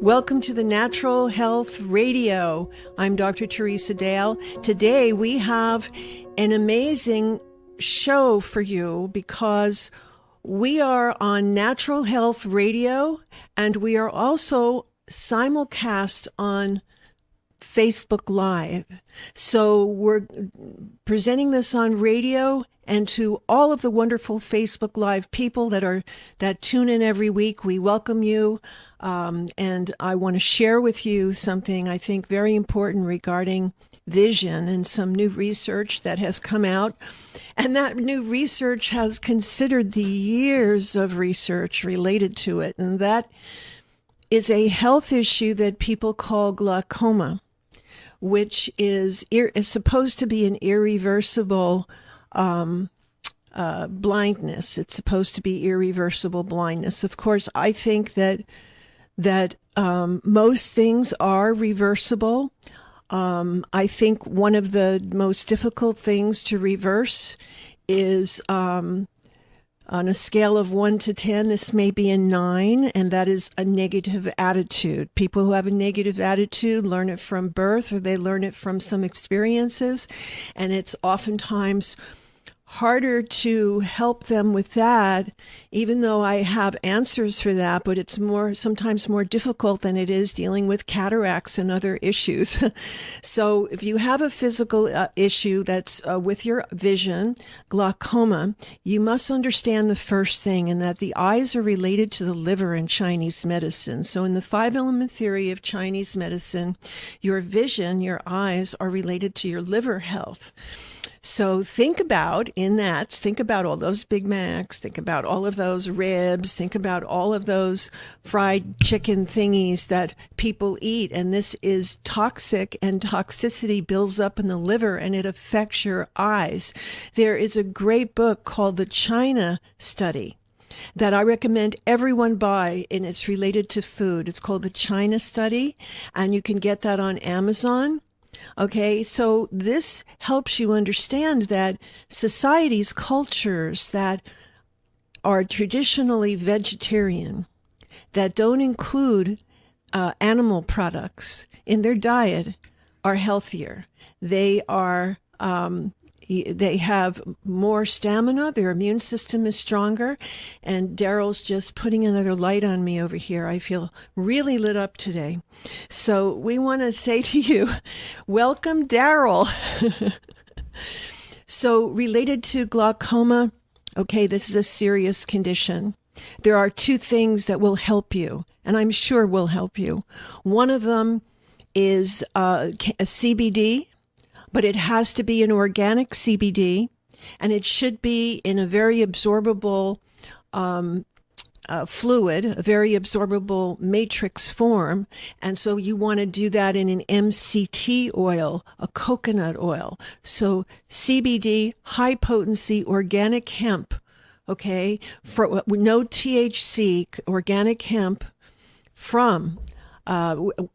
Welcome to the Natural Health Radio. I'm Dr. Teresa Dale. Today we have an amazing show for you because we are on Natural Health Radio and we are also simulcast on Facebook Live. So we're presenting this on radio, and to all of the wonderful Facebook Live people that tune in every week, we welcome you. And I want to share with you something I think very important regarding vision and some new research that has come out. And that new research has considered the years of research related to it. And that is a health issue that people call glaucoma, which is supposed to be an irreversible blindness. It's supposed to be irreversible blindness. Of course, I think that most things are reversible. I think one of the most difficult things to reverse is on a scale of 1 to 10, this may be a 9, and that is a negative attitude. People who have a negative attitude learn it from birth or they learn it from some experiences, and it's oftentimes harder to help them with that, even though I have answers for that, but it's sometimes more difficult than it is dealing with cataracts and other issues. So if you have a physical issue that's with your vision, glaucoma, you must understand the first thing, and that the eyes are related to the liver in Chinese medicine. So in the 5-element theory of Chinese medicine, your vision, your eyes, are related to your liver health. So think about all those Big Macs, think about all of those ribs, think about all of those fried chicken thingies that people eat. And this is toxic, and toxicity builds up in the liver and it affects your eyes. There is a great book called The China Study that I recommend everyone buy, and it's related to food. It's called The China Study, and you can get that on Amazon. Okay, so this helps you understand that societies, cultures that are traditionally vegetarian, that don't include animal products in their diet, are healthier. They have more stamina, their immune system is stronger, and Daryl's just putting another light on me over here. I feel really lit up today. So we want to say to you, welcome, Daryl. So related to glaucoma, okay, this is a serious condition. There are 2 things that will help you, and I'm sure will help you. One of them is a CBD, but it has to be an organic CBD, and it should be in a very absorbable fluid, a very absorbable matrix form. And so you want to do that in an MCT oil, a coconut oil. So CBD, high potency, organic hemp, okay, for no THC, organic hemp from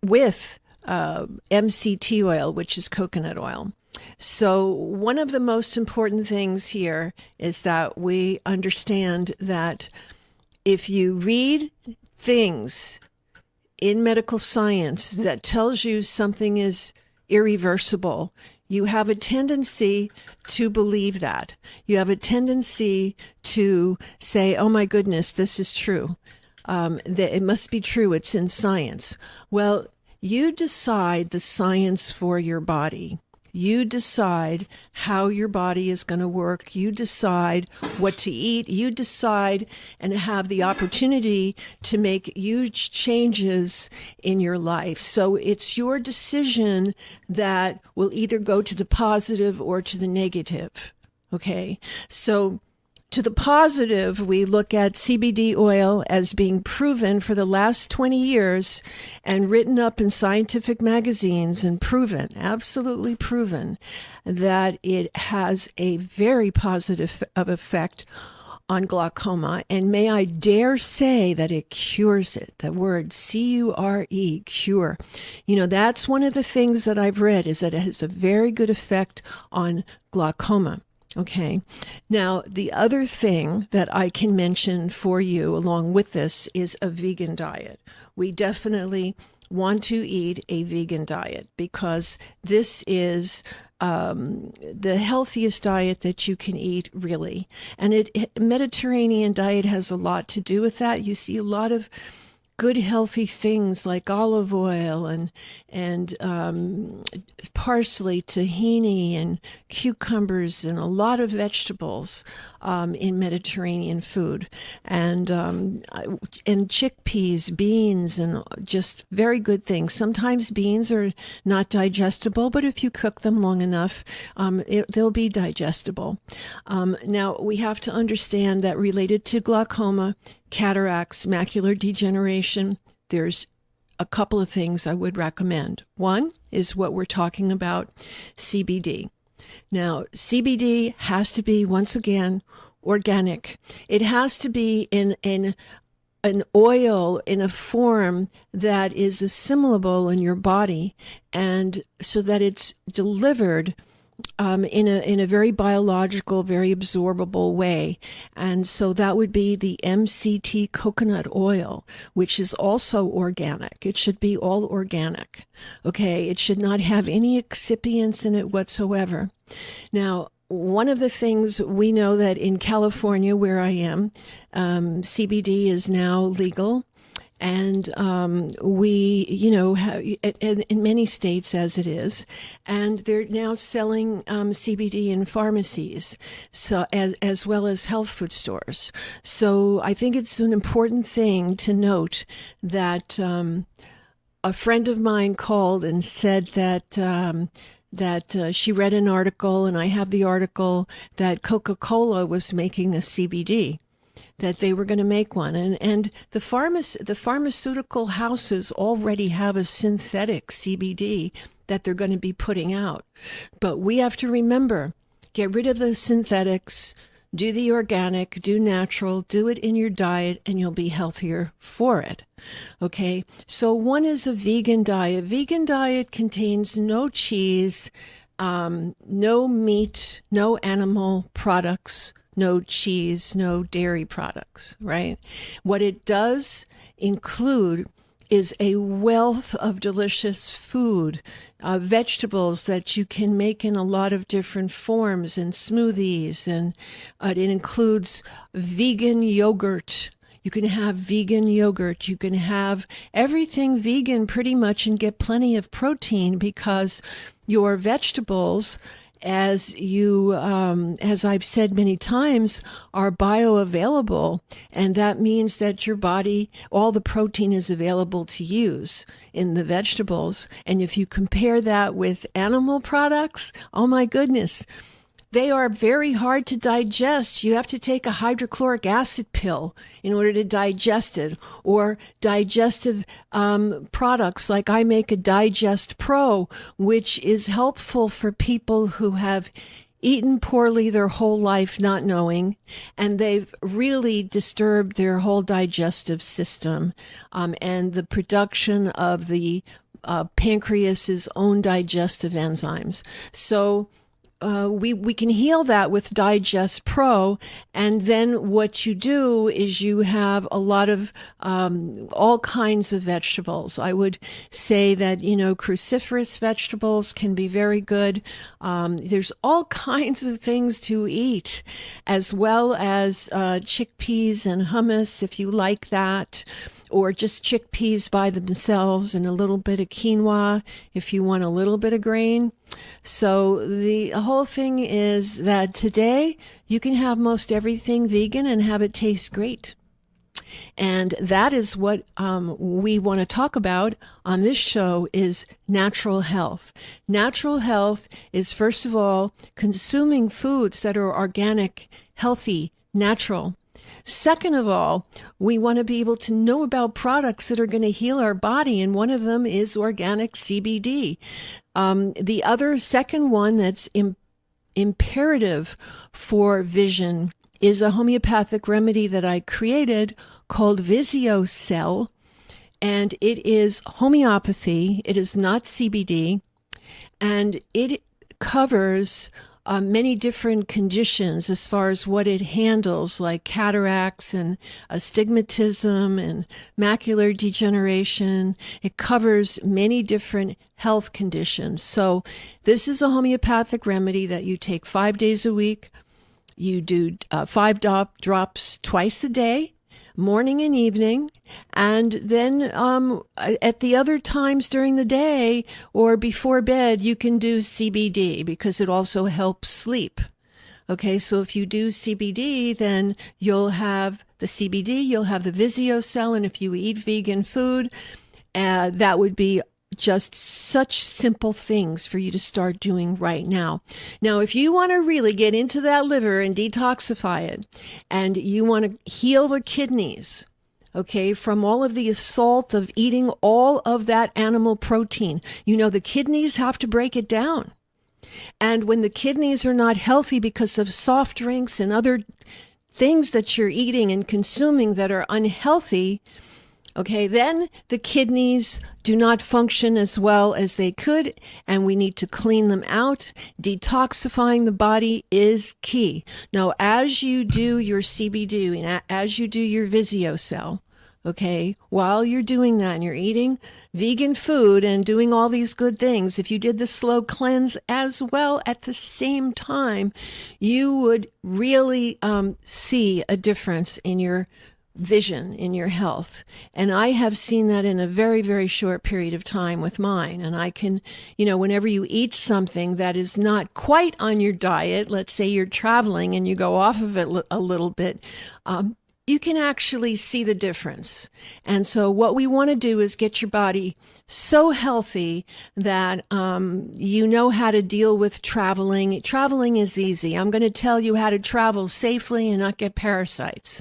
with MCT oil, which is coconut oil. So one of the most important things here is that we understand that if you read things in medical science that tells you something is irreversible, you have a tendency to believe that. You have a tendency to say, oh my goodness, this is true. It must be true. It's in science. Well, you decide the science for your body. You decide how your body is going to work. You decide what to eat. You decide and have the opportunity to make huge changes in your life. So it's your decision that will either go to the positive or to the negative. Okay? So to the positive, we look at CBD oil as being proven for the last 20 years and written up in scientific magazines and proven, absolutely proven, that it has a very positive effect on glaucoma. And may I dare say that it cures it. The word C-U-R-E, cure. You know, that's one of the things that I've read, is that it has a very good effect on glaucoma. Okay. Now, the other thing that I can mention for you along with this is a vegan diet, we definitely want to eat a vegan diet, because this is the healthiest diet that you can eat, really. And Mediterranean diet has a lot to do with that. You see a lot of good healthy things like olive oil and parsley, tahini, and cucumbers, and a lot of vegetables in Mediterranean food, and chickpeas, beans, and just very good things. Sometimes beans are not digestible, but if you cook them long enough, they'll be digestible. Now, we have to understand that related to glaucoma, cataracts, macular degeneration, there's a couple of things I would recommend. One is what we're talking about, CBD. Now, CBD has to be, once again, organic. It has to be in an oil in a form that is assimilable in your body, and so that it's delivered in a very biological, very absorbable way. And so that would be the MCT coconut oil, which is also organic. It should be all organic. Okay, it should not have any excipients in it whatsoever. Now, one of the things we know that in California, where I am, CBD is now legal. And we, in many states as it is, and they're now selling CBD in pharmacies, so as well as health food stores. So I think it's an important thing to note that a friend of mine called and said that she read an article, and I have the article, that Coca-Cola was making a CBD, that they were going to make one. And the pharmaceutical houses already have a synthetic CBD that they're going to be putting out. But we have to remember, get rid of the synthetics, do the organic, do natural, do it in your diet, and you'll be healthier for it. Okay? So one is a vegan diet. Vegan diet contains no cheese, no meat, no animal products, no cheese, no dairy products, right? What it does include is a wealth of delicious food, vegetables that you can make in a lot of different forms and smoothies, and it includes vegan yogurt. You can have vegan yogurt. You can have everything vegan pretty much and get plenty of protein, because your vegetables, as I've said many times, are bioavailable, and that means that your body, all the protein is available to use in the vegetables. And if you compare that with animal products, oh my goodness, they are very hard to digest. You have to take a hydrochloric acid pill in order to digest it, or digestive products like I make a Digest Pro, which is helpful for people who have eaten poorly their whole life, not knowing, and they've really disturbed their whole digestive system, and the production of the pancreas's own digestive enzymes. So we can heal that with Digest Pro, and then what you do is you have a lot of all kinds of vegetables. I would say that, cruciferous vegetables can be very good. There's all kinds of things to eat, as well as chickpeas and hummus, if you like that, or just chickpeas by themselves, and a little bit of quinoa if you want a little bit of grain. So the whole thing is that today you can have most everything vegan and have it taste great. And that is what we want to talk about on this show, is natural health. Natural health is, first of all, consuming foods that are organic, healthy, natural. Second of all, we want to be able to know about products that are going to heal our body, and one of them is organic CBD. The other second one that's imperative for vision is a homeopathic remedy that I created called VisioCell, and it is homeopathy. It is not CBD, and it covers many different conditions as far as what it handles, like cataracts and astigmatism and macular degeneration. It covers many different health conditions. So this is a homeopathic remedy that you take 5 days a week. You do 5 drops twice a day, morning and evening, and then at the other times during the day or before bed, you can do CBD because it also helps sleep. Okay, so if you do CBD, then you'll have the CBD, you'll have the Visiocell, and if you eat vegan food, that would be just such simple things for you to start doing right now. Now, if you want to really get into that liver and detoxify it, and you want to heal the kidneys, okay, from all of the assault of eating all of that animal protein, the kidneys have to break it down. And when the kidneys are not healthy because of soft drinks and other things that you're eating and consuming that are unhealthy, okay, then the kidneys do not function as well as they could, and we need to clean them out. Detoxifying the body is key. Now, as you do your CBD, and as you do your Visiocell, okay, while you're doing that and you're eating vegan food and doing all these good things, if you did the slow cleanse as well at the same time, you would really see a difference in your vision, in your health. And I have seen that in a very, very short period of time with mine. And I can, whenever you eat something that is not quite on your diet, let's say you're traveling and you go off of it a little bit, you can actually see the difference. And so what we want to do is get your body so healthy that you know how to deal with traveling. Traveling is easy. I'm going to tell you how to travel safely and not get parasites.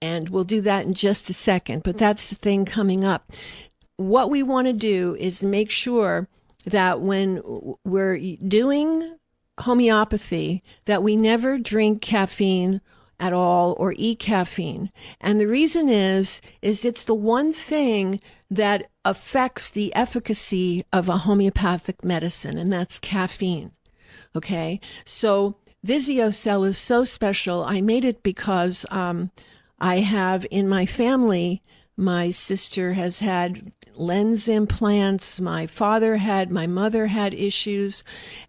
And we'll do that in just a second, but that's the thing coming up. What we want to do is make sure that when we're doing homeopathy, that we never drink caffeine at all or eat caffeine. And the reason is it's the one thing that affects the efficacy of a homeopathic medicine, and that's caffeine. Okay? So Visiocell is so special. I made it because I have in my family, my sister has had lens implants, my mother had issues,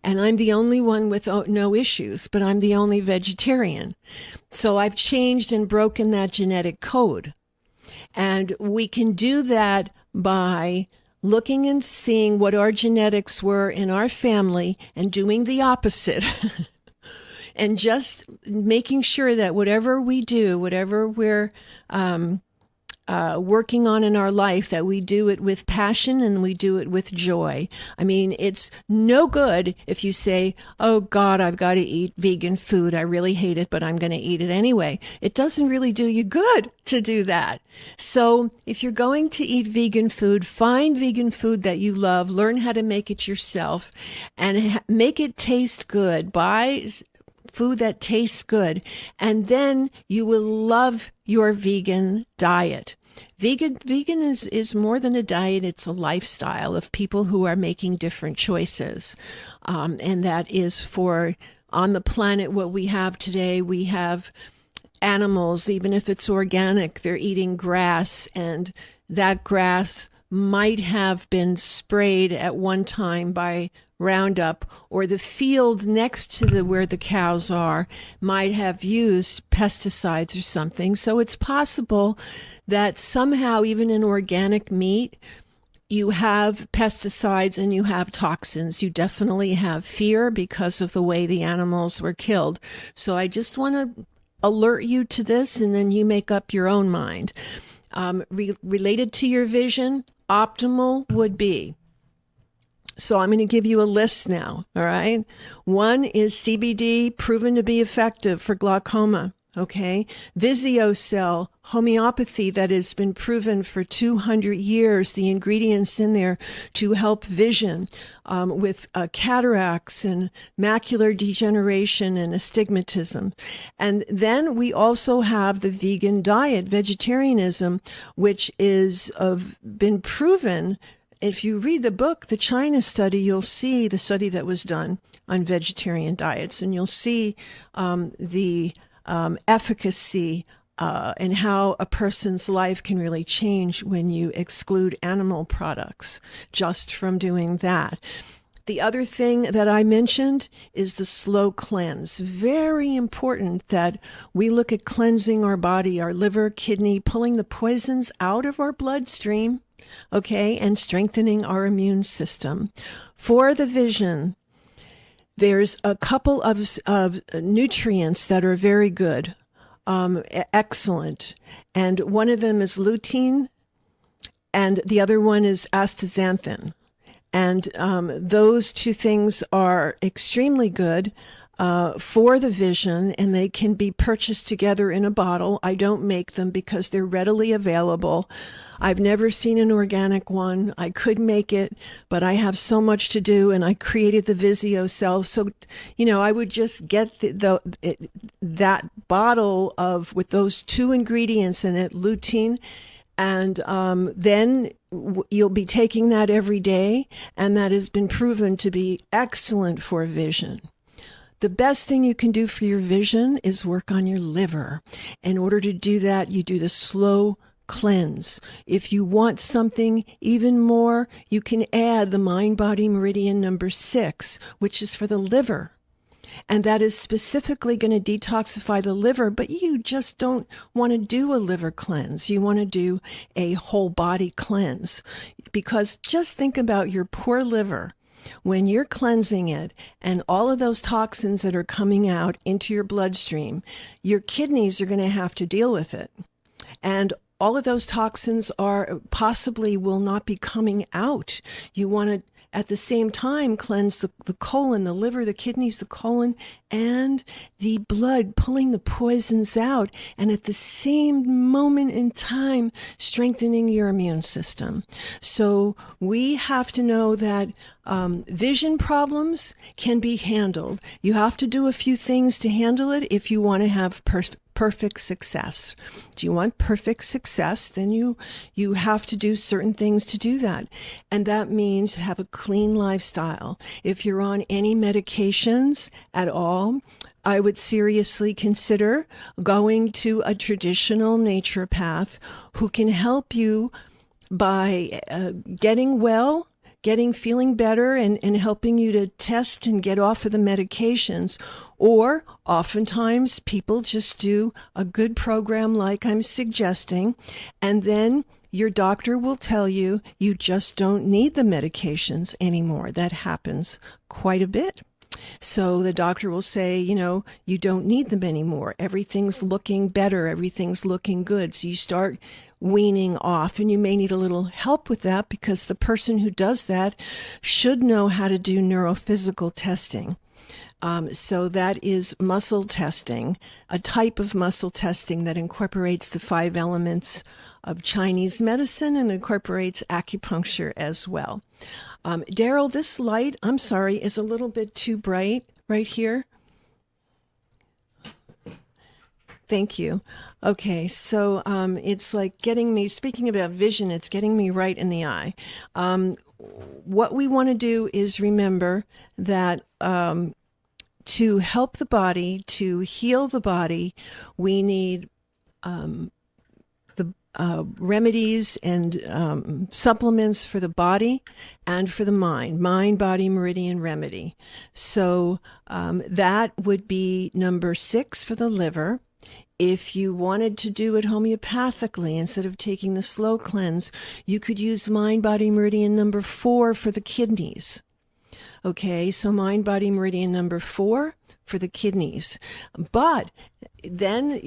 and I'm the only one with no issues, but I'm the only vegetarian. So I've changed and broken that genetic code. And we can do that by looking and seeing what our genetics were in our family and doing the opposite. And just making sure that whatever we do, whatever we're working on in our life, that we do it with passion and we do it with joy. I mean, it's no good if you say, oh God, I've got to eat vegan food. I really hate it, but I'm going to eat it anyway. It doesn't really do you good to do that. So if you're going to eat vegan food, find vegan food that you love, learn how to make it yourself, and make it taste good. Buy food that tastes good, and then you will love your vegan diet. Vegan is more than a diet, it's a lifestyle of people who are making different choices. And that is for on the planet what we have today. We have animals, even if it's organic, they're eating grass, and that grass might have been sprayed at one time by Roundup, or the field next to where the cows are might have used pesticides or something. So it's possible that somehow, even in organic meat, you have pesticides and you have toxins. You definitely have fear because of the way the animals were killed. So I just want to alert you to this, and then you make up your own mind. Related to your vision, optimal would be, so I'm going to give you a list now, all right? 1 is CBD, proven to be effective for glaucoma, okay? Visiocell, homeopathy that has been proven for 200 years, the ingredients in there to help vision with cataracts and macular degeneration and astigmatism. And then we also have the vegan diet, vegetarianism, which is been proven if you read the book, the China study, you'll see the study that was done on vegetarian diets, and you'll see the efficacy and how a person's life can really change when you exclude animal products just from doing that. The other thing that I mentioned is the slow cleanse. Very important that we look at cleansing our body, our liver, kidney, pulling the poisons out of our bloodstream, okay, and strengthening our immune system. For the vision, there's a couple of nutrients that are very good, excellent. And one of them is lutein, and the other one is astaxanthin. And those two things are extremely good for the vision, and they can be purchased together in a bottle. I don't make them because they're readily available. I've never seen an organic one. I could make it, but I have so much to do, and I created the Vizio cell. So, I would just get that bottle with those two ingredients in it, lutein, and then you'll be taking that every day, and that has been proven to be excellent for vision. The best thing you can do for your vision is work on your liver. In order to do that, you do the slow cleanse. If you want something even more, you can add the Mind Body Meridian number 6, which is for the liver. And that is specifically going to detoxify the liver, but you just don't want to do a liver cleanse. You want to do a whole body cleanse, because just think about your poor liver. When you're cleansing it and all of those toxins that are coming out into your bloodstream, your kidneys are going to have to deal with it. And all of those toxins possibly will not be coming out. You want to, at the same time, cleanse the colon, the liver, the kidneys, the colon, and the blood, pulling the poisons out, and at the same moment in time, strengthening your immune system. So we have to know that vision problems can be handled. You have to do a few things to handle it if you want to have perfect success. Do you want perfect success? Then you have to do certain things to do that. And that means have a clean lifestyle. If you're on any medications at all, I would seriously consider going to a traditional naturopath who can help you by feeling better and helping you to test and get off of the medications. Or oftentimes people just do a good program like I'm suggesting, and then your doctor will tell you you just don't need the medications anymore. That happens quite a bit. So the doctor will say, you don't need them anymore. Everything's looking better. Everything's looking good. So you start weaning off, and you may need a little help with that, because the person who does that should know how to do neurophysical testing. So that is muscle testing, a type of muscle testing that incorporates the 5 elements of Chinese medicine and incorporates acupuncture as well. Daryl, this light, I'm sorry, is a little bit too bright right here. Thank you. Okay, so it's like getting me, speaking about vision, it's getting me right in the eye. What we want to do is remember that to help the body, to heal the body, we need remedies and supplements for the body and for the mind. Mind, Body, Meridian Remedy. So that would be number 6 for the liver. If you wanted to do it homeopathically, instead of taking the slow cleanse, you could use Mind, Body, Meridian number 4 for the kidneys. Okay, so Mind, Body, Meridian number 4 for the kidneys. But then,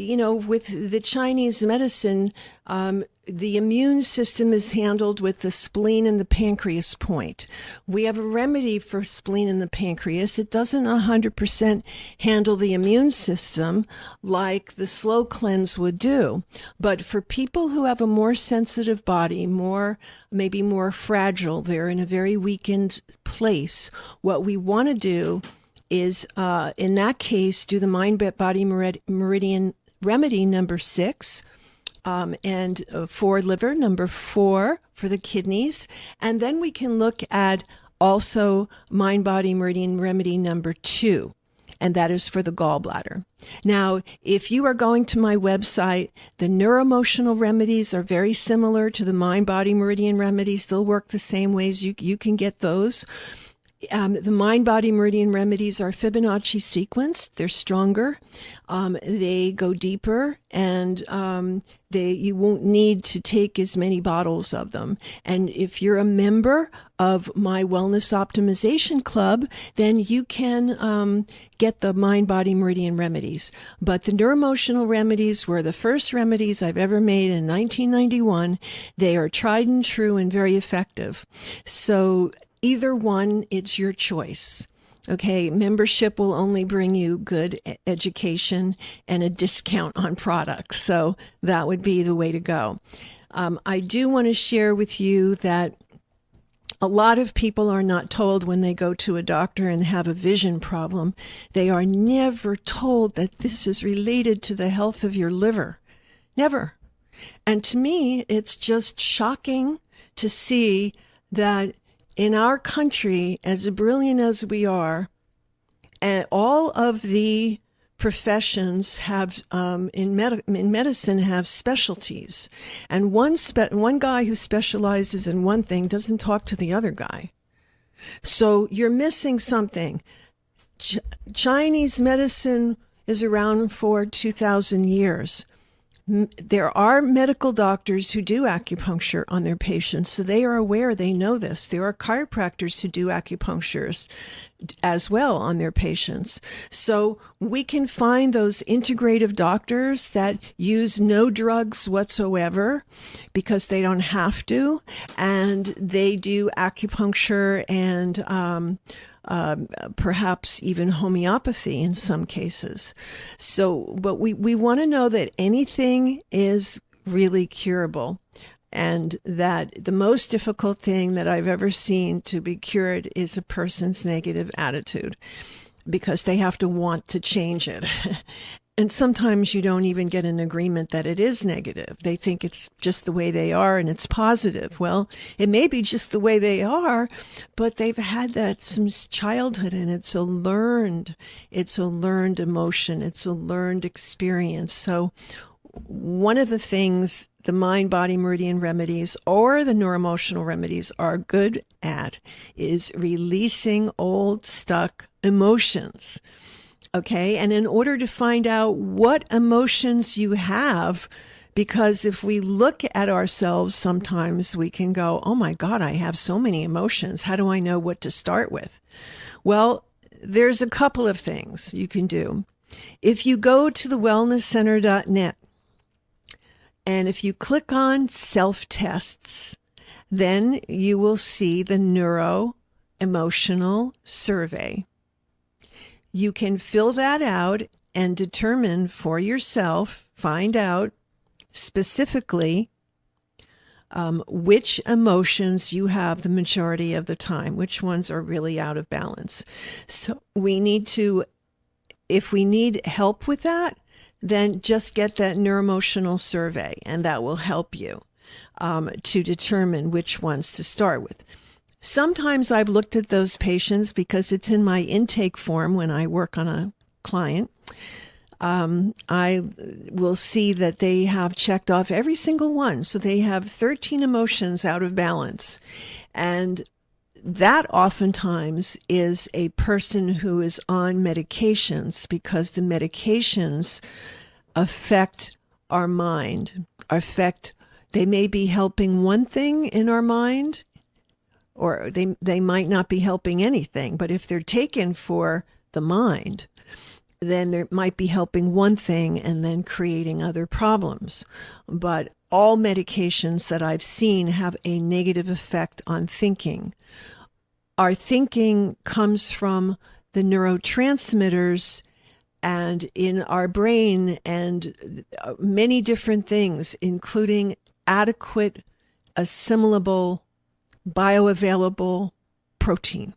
with the Chinese medicine, the immune system is handled with the spleen and the pancreas point. We have a remedy for spleen and the pancreas. It doesn't 100% handle the immune system like the slow cleanse would do. But for people who have a more sensitive body, maybe more fragile, they're in a very weakened place, what we want to do is, in that case, do the Mind, Body, Meridian Remedy number 6, and for liver, number 4 for the kidneys. And then we can look at also Mind Body Meridian Remedy number 2, and that is for the gallbladder. Now, if you are going to my website, the neuroemotional remedies are very similar to the Mind Body Meridian remedies. They'll work the same ways. You can get those. The Mind Body Meridian remedies are Fibonacci sequenced. They're stronger. They go deeper, and you won't need to take as many bottles of them. And if you're a member of my Wellness Optimization Club, then you can get the Mind Body Meridian remedies. But the neuroemotional remedies were the first remedies I've ever made in 1991. They are tried and true and very effective. So either one, it's your choice. Okay, membership will only bring you good education and a discount on products. So that would be the way to go. I do want to share with you that a lot of people are not told when they go to a doctor and have a vision problem. They are never told that this is related to the health of your liver. Never. And to me, it's just shocking to see that in our country, as brilliant as we are, and all of the professions have in medicine have specialties, and one guy who specializes in one thing doesn't talk to the other guy. So you're missing something. Chinese medicine is around for 2,000 years. There are medical doctors who do acupuncture on their patients, so they are aware, they know this. There are chiropractors who do acupunctures as well on their patients. So we can find those integrative doctors that use no drugs whatsoever because they don't have to, and they do acupuncture and perhaps even homeopathy in some cases. So, but we want to know that anything is really curable, and that the most difficult thing that I've ever seen to be cured is a person's negative attitude, because they have to want to change it. And sometimes you don't even get an agreement that it is negative. They think it's just the way they are and it's positive. Well, it may be just the way they are, but they've had that since childhood, and it's a learned emotion. It's a learned experience. So one of the things the Mind Body Meridian remedies or the neuroemotional remedies are good at is releasing old stuck emotions. Okay, and in order to find out what emotions you have, because if we look at ourselves, sometimes we can go, oh my God, I have so many emotions. How do I know what to start with? Well, there's a couple of things you can do. If you go to the wellnesscenter.net, and if you click on self-tests, then you will see the neuro-emotional survey. You can fill that out and determine for yourself, find out specifically which emotions you have the majority of the time, which ones are really out of balance. So we need to, if we need help with that, then just get that neuroemotional survey, and that will help you to determine which ones to start with. Sometimes I've looked at those patients because it's in my intake form when I work on a client. I will see that they have checked off every single one. So they have 13 emotions out of balance. And that oftentimes is a person who is on medications, because the medications affect our mind, they may be helping one thing in our mind, or they might not be helping anything, but if they're taken for the mind, then they might be helping one thing and then creating other problems. But all medications that I've seen have a negative effect on thinking. Our thinking comes from the neurotransmitters and in our brain, and many different things, including adequate, assimilable, bioavailable protein.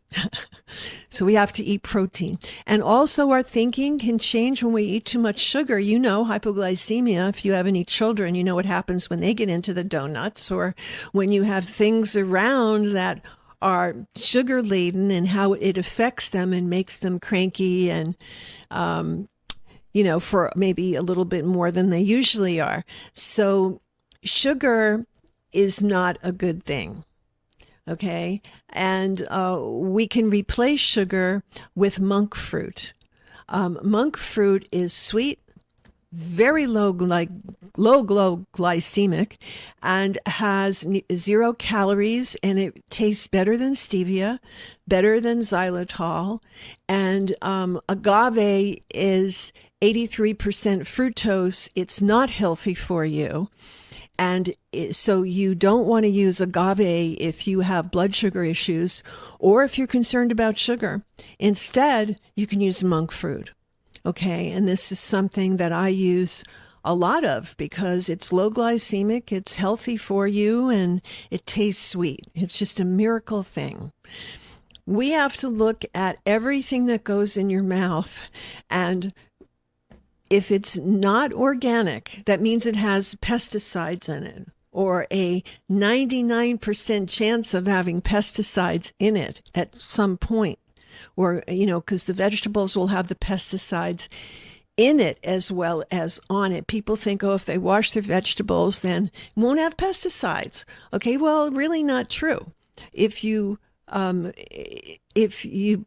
So we have to eat protein. And also our thinking can change when we eat too much sugar. You know, hypoglycemia, if you have any children, you know what happens when they get into the donuts, or when you have things around that are sugar laden, and how it affects them and makes them cranky and, for maybe a little bit more than they usually are. So sugar is not a good thing. Okay. And we can replace sugar with monk fruit. Monk fruit is sweet, very low glycemic, and has 0 calories, and it tastes better than stevia, better than xylitol. And agave is 83% fructose. It's not healthy for you. And so you don't want to use agave if you have blood sugar issues or if you're concerned about sugar. Instead, you can use monk fruit. Okay, and this is something that I use a lot of because it's low glycemic, it's healthy for you, and it tastes sweet. It's just a miracle thing. We have to look at everything that goes in your mouth, and if it's not organic, that means it has pesticides in it, or a 99% chance of having pesticides in it at some point. Or, because the vegetables will have the pesticides in it as well as on it. People think, if they wash their vegetables, then it won't have pesticides. Okay, well, really not true. If you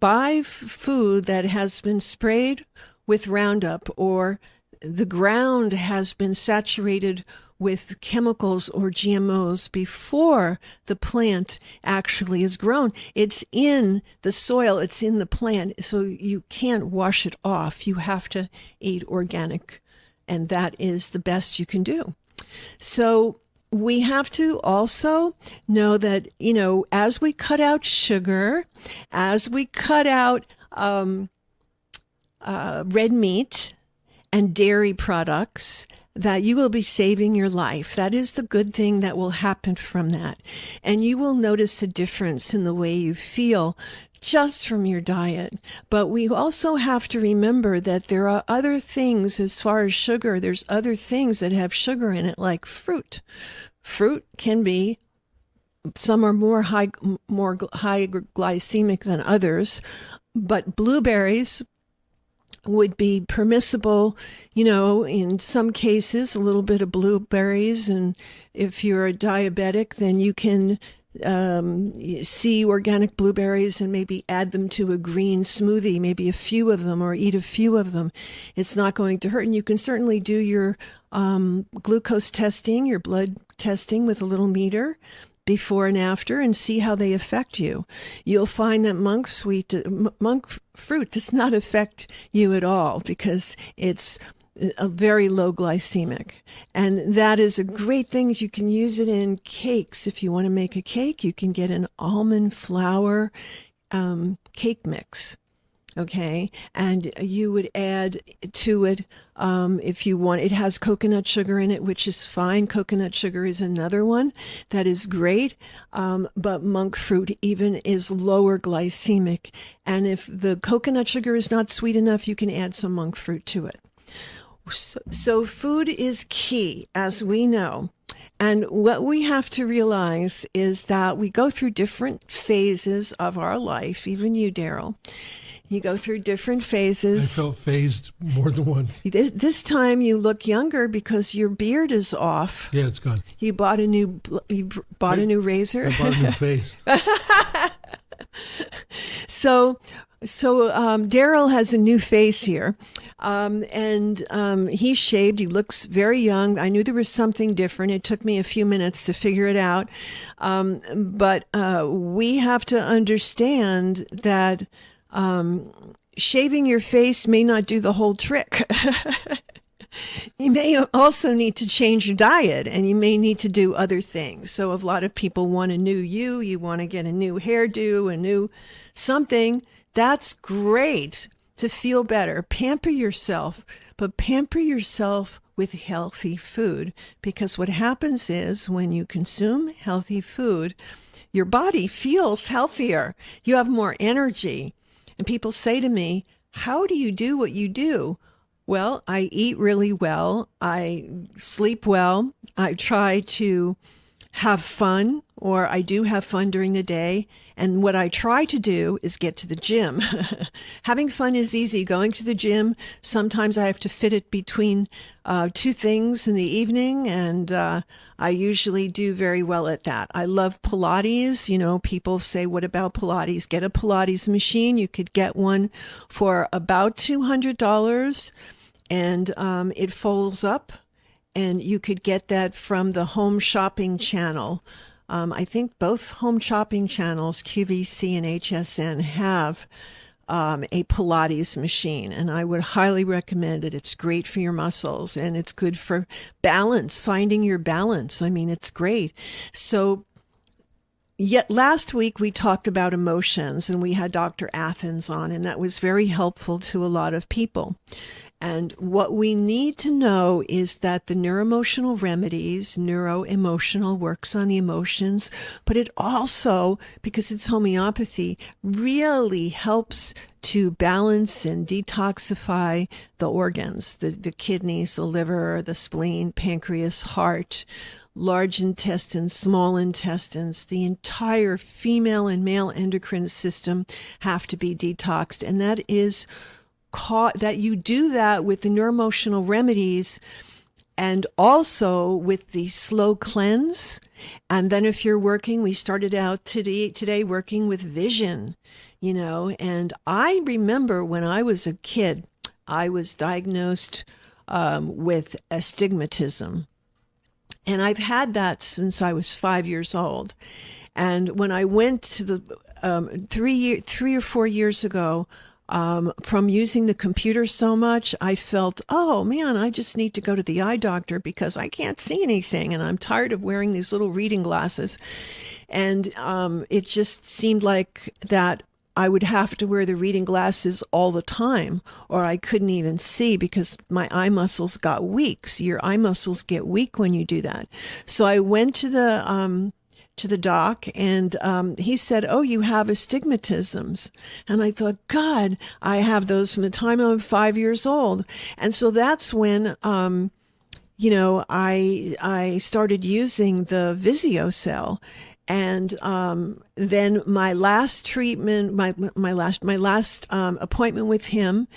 buy food that has been sprayed with Roundup, or the ground has been saturated with chemicals or GMOs before the plant actually is grown, it's in the soil, it's in the plant, so you can't wash it off. You have to eat organic, and that is the best you can do. So we have to also know that, as we cut out sugar, as we cut out red meat and dairy products, that you will be saving your life. That is the good thing that will happen from that. And you will notice a difference in the way you feel just from your diet. But we also have to remember that there are other things as far as sugar. There's other things that have sugar in it, like fruit. Fruit can be, some are more high glycemic than others, but blueberries would be permissible, in some cases, a little bit of blueberries. And if you're a diabetic, then you can see organic blueberries and maybe add them to a green smoothie, maybe a few of them, or eat a few of them. It's not going to hurt. And you can certainly do your glucose testing, your blood testing with a little meter before and after, and see how they affect you. You'll find that monk fruit does not affect you at all because it's a very low glycemic. And that is a great thing. You can use it in cakes. If you want to make a cake, you can get an almond flour cake mix. Okay, and you would add to it, if you want, it has coconut sugar in it, which is fine. Coconut sugar is another one that is great, but monk fruit even is lower glycemic. And if the coconut sugar is not sweet enough, you can add some monk fruit to it. So food is key, as we know. And what we have to realize is that we go through different phases of our life, even you, Daryl. You go through different phases. I felt phased more than once. This time you look younger because your beard is off. Yeah, it's gone. You bought a new razor. I bought a new face. So Daryl has a new face here, and he's shaved. He looks very young. I knew there was something different. It took me a few minutes to figure it out, but we have to understand that shaving your face may not do the whole trick. You may also need to change your diet, and you may need to do other things. So if a lot of people want a new you want to get a new hairdo, a new something, that's great to feel better. Pamper yourself, but pamper yourself with healthy food, because what happens is when you consume healthy food, your body feels healthier. You have more energy. And people say to me, how do you do what you do? Well, I eat really well. I sleep well. I try to have fun, or I do have fun during the day. And what I try to do is get to the gym. Having fun is easy. Going to the gym, sometimes I have to fit it between two things in the evening, and I usually do very well at that. I love Pilates. You know, people say, what about Pilates? Get a Pilates machine. You could get one for about $200, and it folds up. And you could get that from the Home Shopping Channel. I think both Home Shopping channels, QVC and HSN, have a Pilates machine. And I would highly recommend it. It's great for your muscles, and it's good for balance, finding your balance. I mean, it's great. So yet last week we talked about emotions, and we had Dr. Athens on, and that was very helpful to a lot of people. And what we need to know is that the neuroemotional remedies, neuroemotional works on the emotions, but it also, because it's homeopathy, really helps to balance and detoxify the organs, the kidneys, the liver, the spleen, pancreas, heart, large intestines, small intestines. The entire female and male endocrine system have to be detoxed. And that is that you do that with the neuroemotional remedies, and also with the slow cleanse. And then if you're working, we started out today working with vision, you know. And I remember when I was a kid, I was diagnosed with astigmatism. And I've had that since I was 5 years old. And when I went to the 3 or 4 years ago, from using the computer so much, I felt, oh man, I just need to go to the eye doctor because I can't see anything, and I'm tired of wearing these little reading glasses. And it just seemed like that I would have to wear the reading glasses all the time, or I couldn't even see because my eye muscles got weak. So your eye muscles get weak when you do that. So I went to the doc, and he said, oh, you have astigmatisms. And I thought, God, I have those from the time I'm 5 years old. And so that's when, you know, I started using the Visiocell. And then my last treatment, my last appointment with him,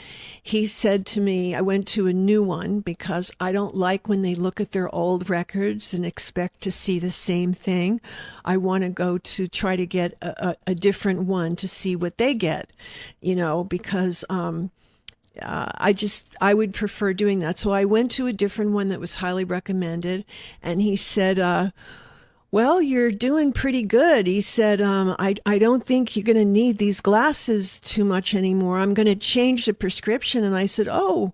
he said to me, I went to a new one because I don't like when they look at their old records and expect to see the same thing. I want to go to try to get a different one to see what they get, you know, because I would prefer doing that. So I went to a different one that was highly recommended, and he said, well, you're doing pretty good. He said, I don't think you're going to need these glasses too much anymore. I'm going to change the prescription. And I said, oh.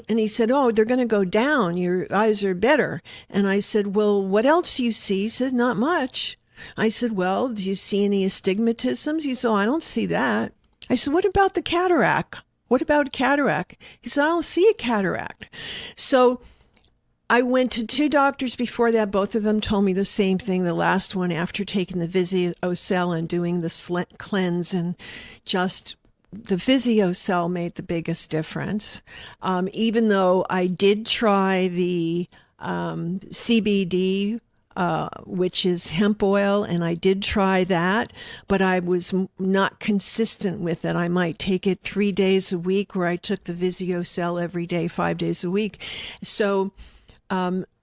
And he said, oh, they're going to go down. Your eyes are better. And I said, well, what else do you see? He said, not much. I said, well, do you see any astigmatisms? He said, oh, I don't see that. I said, what about the cataract? What about cataract? He said, I don't see a cataract. So I went to two doctors before that. Both of them told me the same thing. The last one, after taking the Visiocell and doing the cleanse, and just the Visiocell made the biggest difference. Even though I did try the CBD, which is hemp oil, and I did try that, but I was not consistent with it. I might take it 3 days a week, where I took the Visiocell every day, 5 days a week. So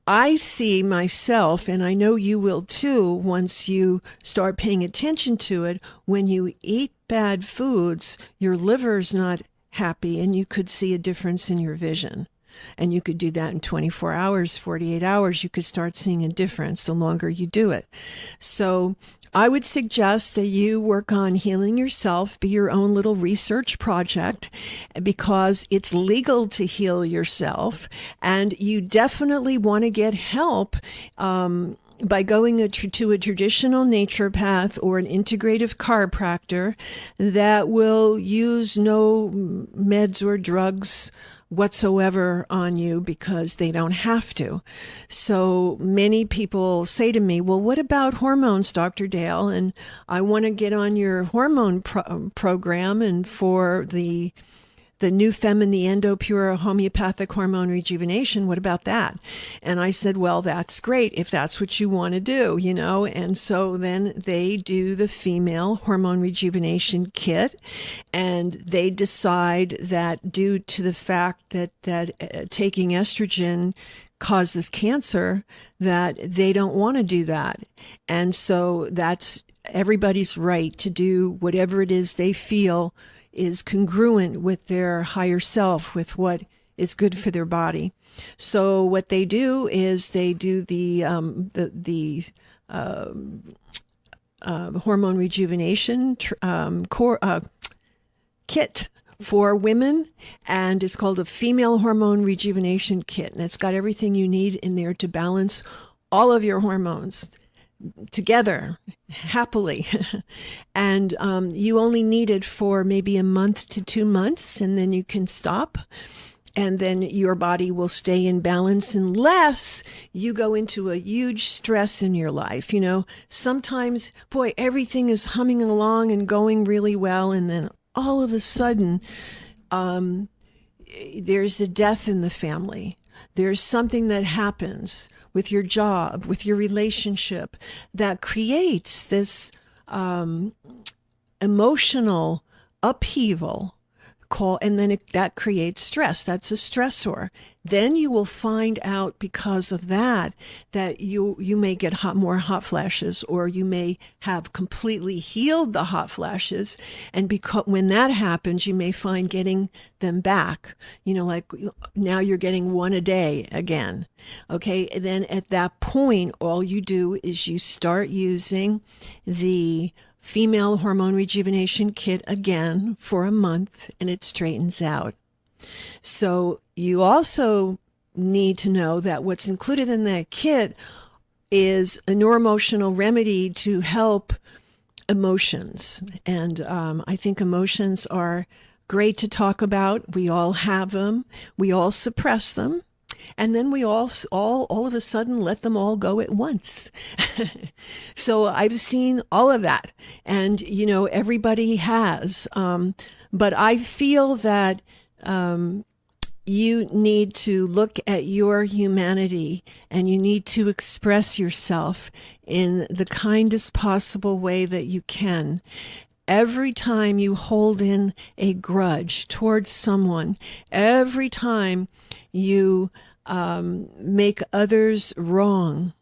I see myself, and I know you will too, once you start paying attention to it, when you eat bad foods, your liver's not happy, and you could see a difference in your vision. And you could do that in 24 hours, 48 hours. You could start seeing a difference the longer you do it. So I would suggest that you work on healing yourself, be your own little research project, because it's legal to heal yourself. And you definitely want to get help by going to a traditional naturopath or an integrative chiropractor that will use no meds or drugs whatsoever on you because they don't have to. So many people say to me, well, what about hormones, Dr. Dale? And I want to get on your hormone program, and for the new Fem and the Endo-Pure homeopathic hormone rejuvenation, what about that? And I said, well, that's great if that's what you want to do, you know? And so then they do the female hormone rejuvenation kit, and they decide that due to the fact that taking estrogen causes cancer, that they don't want to do that. And so that's everybody's right to do whatever it is they feel is congruent with their higher self, with what is good for their body. So what they do is they do the hormone rejuvenation kit for women, and it's called a female hormone rejuvenation kit, and it's got everything you need in there to balance all of your hormones together happily. And you only need it for maybe a month to 2 months, and then you can stop, and then your body will stay in balance unless you go into a huge stress in your life. You know, sometimes, boy, everything is humming along and going really well, and then all of a sudden there's a death in the family. There's something that happens with your job, with your relationship, that creates this emotional upheaval, and then that creates stress. That's a stressor. Then you will find out, because of that you may get more hot flashes, or you may have completely healed the hot flashes. And because when that happens, you may find getting them back, you know, like now you're getting one a day again. Okay. And then at that point, all you do is you start using the female hormone rejuvenation kit again for a month, and it straightens out. So you also need to know that what's included in that kit is a neuroemotional remedy to help emotions. And I think emotions are great to talk about. We all have them. We all suppress them. And then we all of a sudden let them all go at once. So I've seen all of that. And, you know, everybody has. But I feel that you need to look at your humanity, and you need to express yourself in the kindest possible way that you can. Every time you hold in a grudge towards someone, every time you make others wrong,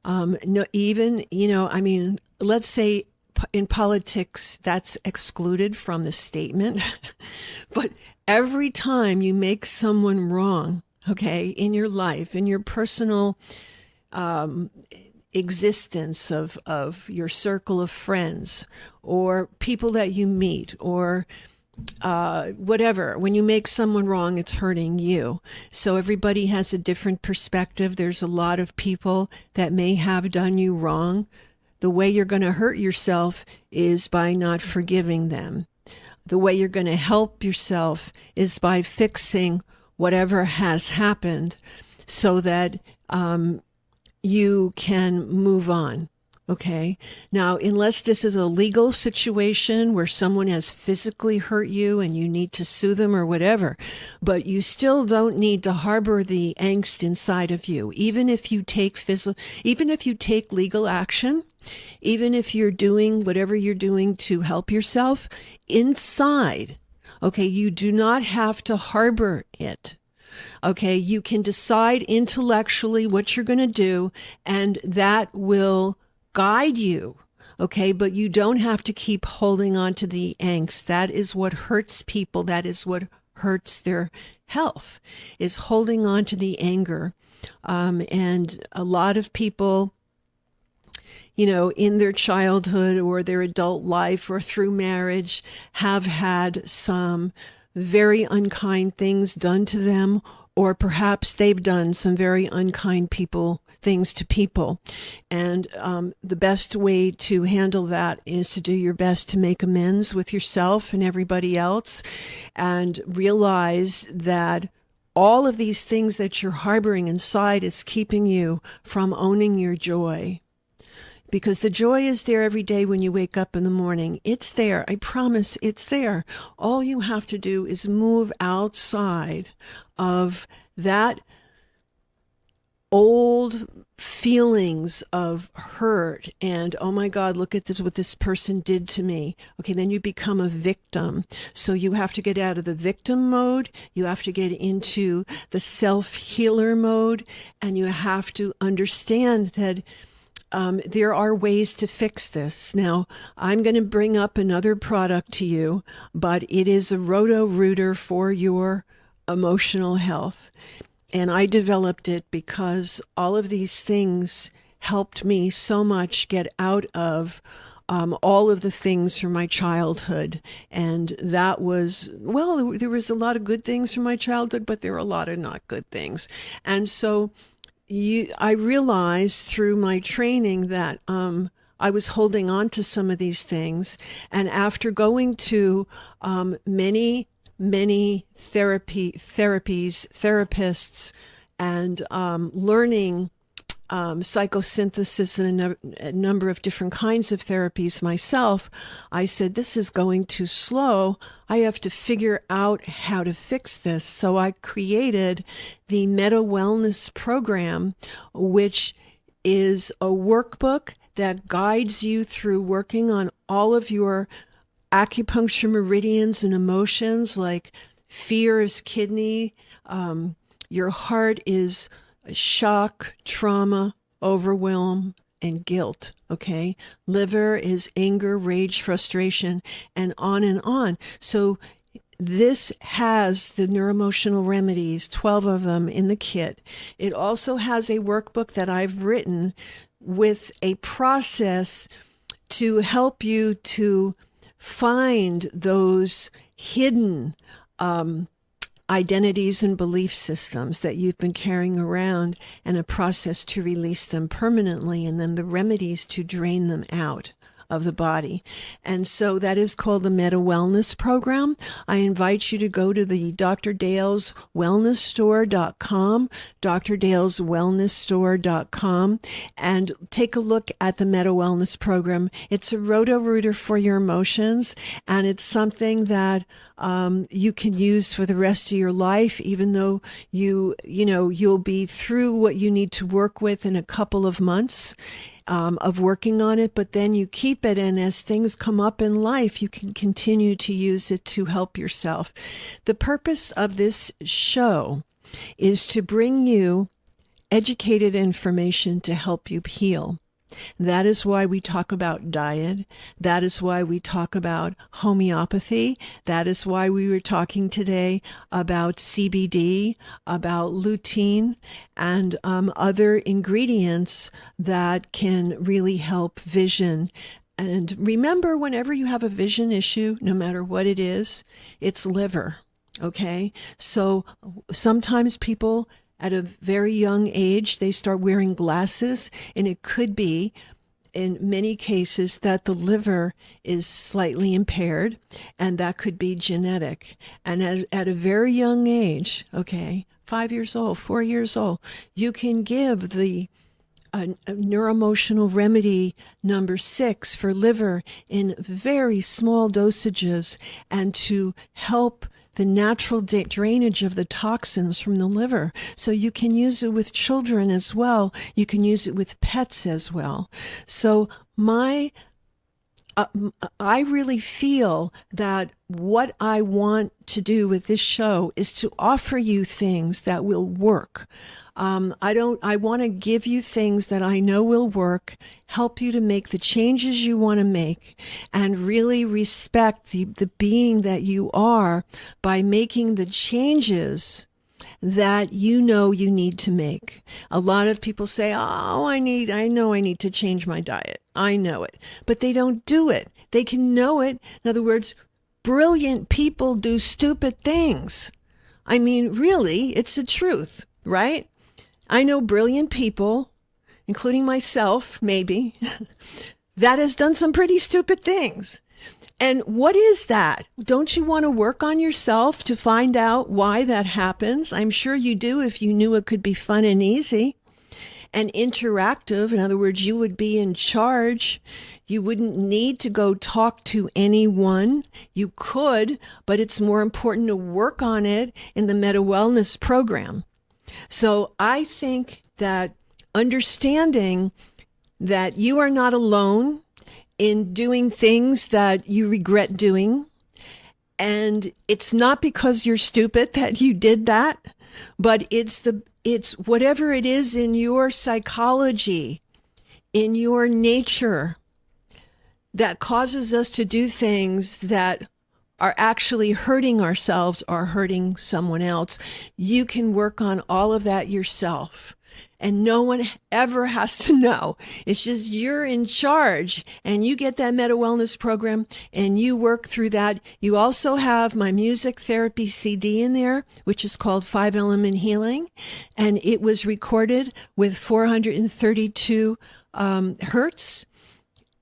no, even, you know, I mean, let's say in politics, that's excluded from the statement. But every time you make someone wrong, okay, in your life, in your personal existence of your circle of friends, or people that you meet, or whatever, when you make someone wrong, it's hurting you. So everybody has a different perspective. There's a lot of people that may have done you wrong. The way you're going to hurt yourself is by not forgiving them. The way you're going to help yourself is by fixing whatever has happened, so that you can move on. Okay. Now, unless this is a legal situation where someone has physically hurt you and you need to sue them or whatever, but you still don't need to harbor the angst inside of you. Even if you take legal action, even if you're doing whatever you're doing to help yourself inside, okay, you do not have to harbor it. Okay, you can decide intellectually what you're going to do, and that will guide you. Okay, but you don't have to keep holding on to the angst. That is what hurts people. That is what hurts their health, is holding on to the anger. And a lot of people, you know, in their childhood or their adult life or through marriage, have had some very unkind things done to them, or perhaps they've done some very unkind things to people. And the best way to handle that is to do your best to make amends with yourself and everybody else, and realize that all of these things that you're harboring inside is keeping you from owning your joy. Because the joy is there every day when you wake up in the morning. It's there. I promise it's there. All you have to do is move outside of that old feelings of hurt and, oh my God, look at this, what this person did to me. Okay, then you become a victim. So you have to get out of the victim mode. You have to get into the self-healer mode. And you have to understand that there are ways to fix this. Now, I'm going to bring up another product to you, but it is a Roto-Rooter for your emotional health. And I developed it because all of these things helped me so much get out of all of the things from my childhood. And that was, well, there was a lot of good things from my childhood, but there were a lot of not good things. And so I realized through my training that I was holding on to some of these things. And after going to many therapists, and learning psychosynthesis and a number of different kinds of therapies myself, I said, this is going too slow. I have to figure out how to fix this. So I created the Meta Wellness Program, which is a workbook that guides you through working on all of your acupuncture meridians and emotions, like fear is kidney, your heart is shock, trauma, overwhelm, and guilt, okay? Liver is anger, rage, frustration, and on and on. So this has the neuroemotional remedies, 12 of them in the kit. It also has a workbook that I've written with a process to help you to find those hidden identities and belief systems that you've been carrying around, and a process to release them permanently, and then the remedies to drain them out of the body. And so that is called the Meta Wellness Program. I invite you to go to the drdaleswellnessstore.com, drdaleswellnessstore.com, and take a look at the Meta Wellness Program. It's a Roto-Rooter for your emotions, and it's something that you can use for the rest of your life, even though you'll be through what you need to work with in a couple of months of working on it, but then you keep it, and as things come up in life, you can continue to use it to help yourself. The purpose of this show is to bring you educated information to help you heal. That is why we talk about diet. That is why we talk about homeopathy. That is why we were talking today about CBD, about lutein, and other ingredients that can really help vision. And remember, whenever you have a vision issue, no matter what it is, it's liver. Okay? So sometimes people at a very young age, they start wearing glasses, and it could be, in many cases, that the liver is slightly impaired, and that could be genetic. And at a very young age, okay, 5 years old, 4 years old, you can give the neuroemotional remedy number 6 for liver in very small dosages, and to help the natural drainage of the toxins from the liver. So you can use it with children as well. You can use it with pets as well. So I really feel that what I want to do with this show is to offer you things that will work. I want to give you things that I know will work, help you to make the changes you want to make, and really respect the being that you are by making the changes that you know you need to make. A lot of people say, oh, I know I need to change my diet. I know it. But they don't do it. They can know it. In other words, brilliant people do stupid things. I mean, really, it's the truth, right? I know brilliant people, including myself, maybe, that has done some pretty stupid things. And what is that? Don't you want to work on yourself to find out why that happens? I'm sure you do if you knew it could be fun and easy and interactive. In other words, you would be in charge. You wouldn't need to go talk to anyone. You could, but it's more important to work on it in the Meta Wellness program. So I think that understanding that you are not alone in doing things that you regret doing, and it's not because you're stupid that you did that, but it's whatever it is in your psychology, in your nature, that causes us to do things that are actually hurting ourselves or hurting someone else. You can work on all of that yourself. And no one ever has to know. It's just you're in charge, and you get that Meta Wellness program and you work through that. You also have my music therapy CD in there, which is called 5-Element Healing. And it was recorded with 432 hertz.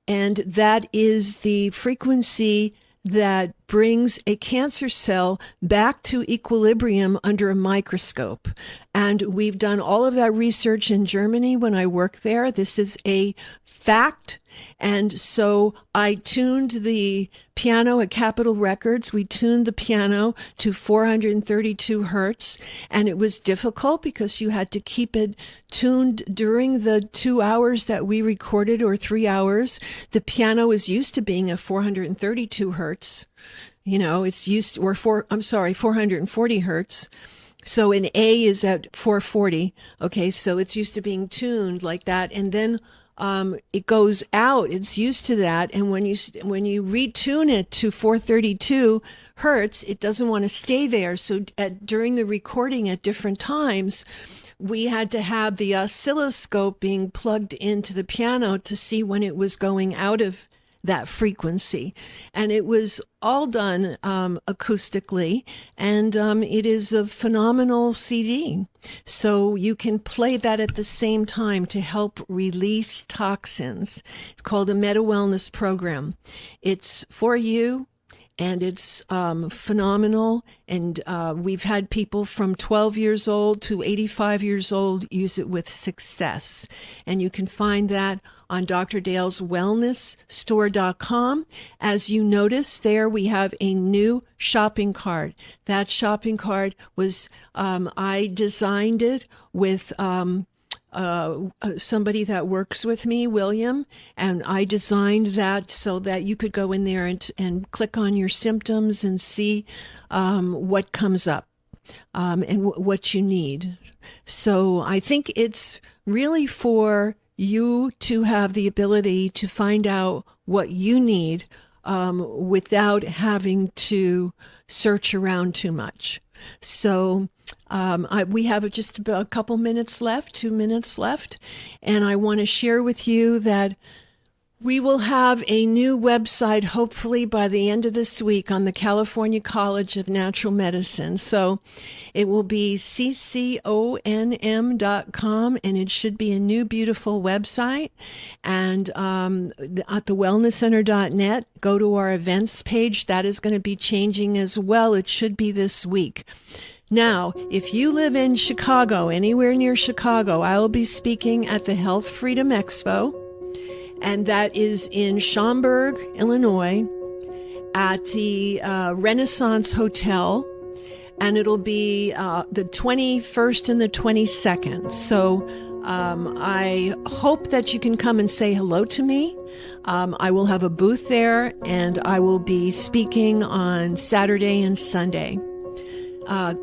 And that is the frequency that brings a cancer cell back to equilibrium under a microscope. And we've done all of that research in Germany when I worked there. This is a fact. And so I tuned the piano at Capitol Records. We tuned the piano to 432 hertz. And it was difficult because you had to keep it tuned during the 2 hours that we recorded, or 3 hours. The piano is used to being at 432 hertz. You know, it's used, 440 hertz. So an A is at 440. Okay, so it's used to being tuned like that. And then it goes out. It's used to that. And when you retune it to 432 hertz, it doesn't want to stay there. So during the recording at different times, we had to have the oscilloscope being plugged into the piano to see when it was going out of that frequency. And it was all done acoustically, and it is a phenomenal CD. So you can play that at the same time to help release toxins. It's called a Meta Wellness program. It's for you, and it's phenomenal. And we've had people from 12 years old to 85 years old use it with success. And you can find that on Dr. Dale's wellnessstore.com. As you notice there, we have a new shopping cart. That shopping cart was, I designed it with somebody that works with me, William, and I designed that so that you could go in there and click on your symptoms and see what comes up and what you need. So I think it's really for you to have the ability to find out what you need without having to search around too much. So we have just about a couple minutes left, 2 minutes left, and I want to share with you that we will have a new website, hopefully by the end of this week, on the California College of Natural Medicine. So it will be cconm.com, and it should be a new, beautiful website. And at thewellnesscenter.net, go to our events page. That is going to be changing as well. It should be this week. Now, if you live in Chicago, anywhere near Chicago, I will be speaking at the Health Freedom Expo, and that is in Schaumburg, Illinois, at the Renaissance Hotel, and it'll be the 21st and the 22nd. So I hope that you can come and say hello to me. I will have a booth there, and I will be speaking on Saturday and Sunday.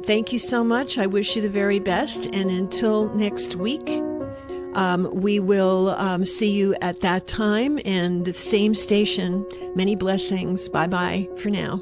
Thank you so much. I wish you the very best. And until next week, we will see you at that time and the same station. Many blessings. Bye-bye for now.